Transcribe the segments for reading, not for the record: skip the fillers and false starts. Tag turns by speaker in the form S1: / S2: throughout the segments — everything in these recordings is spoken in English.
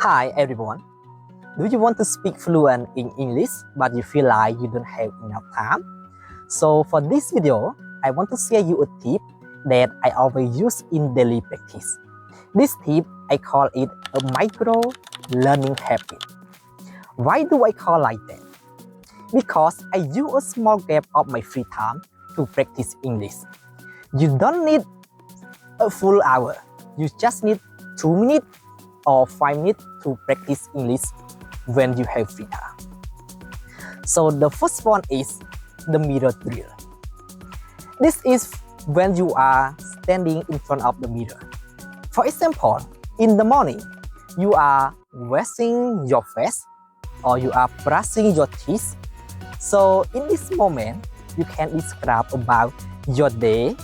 S1: Hi everyone. Do you want to speak fluent in English but you feel like you don't have enough time? So for this video, I want to share you a tip that I always use in daily practice. This tip, I call it a micro learning habit. Why do I call like that? Because I use a small gap of my free time to practice English. You don't need a full hour. You just need 2 minutes or 5 minutes to practice English when you have free time. So the first one is the mirror drill. This is when you are standing in front of the mirror. For example, in the morning, you are washing your face or you are brushing your teeth. So in this moment, you can describe about your day,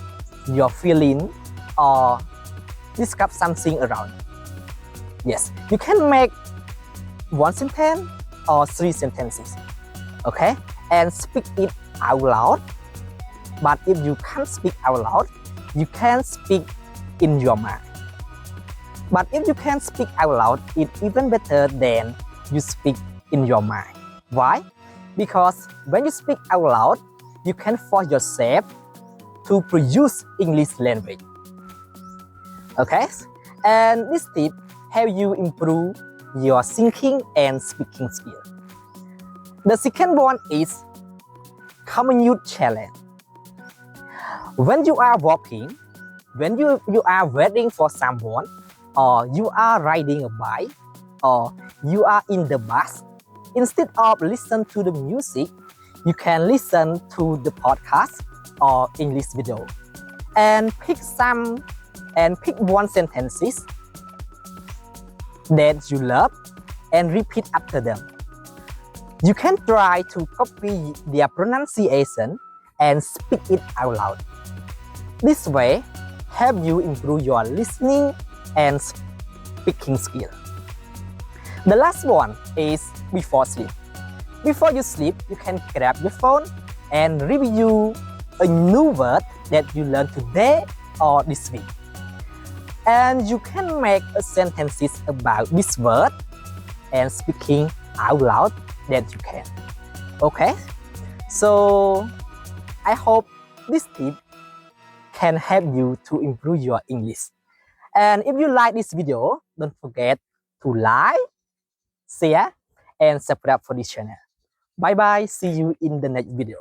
S1: your feeling, or describe something around. Yes, you can make one sentence or 3 sentences, okay? And speak it out loud. But if you can't speak out loud, you can speak in your mind. But if you can speak out loud, it's even better than you speak in your mind. Why? Because when you speak out loud, you can force yourself to produce English language. Okay? And this tip help you improve your thinking and speaking skill. The second one is commute challenge. When you are walking, when you are waiting for someone, or you are riding a bike, or you are in the bus, instead of listen to the music, you can listen to the podcast or English video and pick one sentences that you love and repeat after them. You can try to copy their pronunciation and speak it out loud. This way help you improve your listening and speaking skill. The last one is before sleep. Before you sleep, you can grab your phone and review a new word that you learned today or this week. And you can make sentences about this word and speaking out loud that you can. Okay? So I hope this tip can help you to improve your English. And if you like this video, don't forget to like, share, and subscribe for this channel. Bye bye. See you in the next video.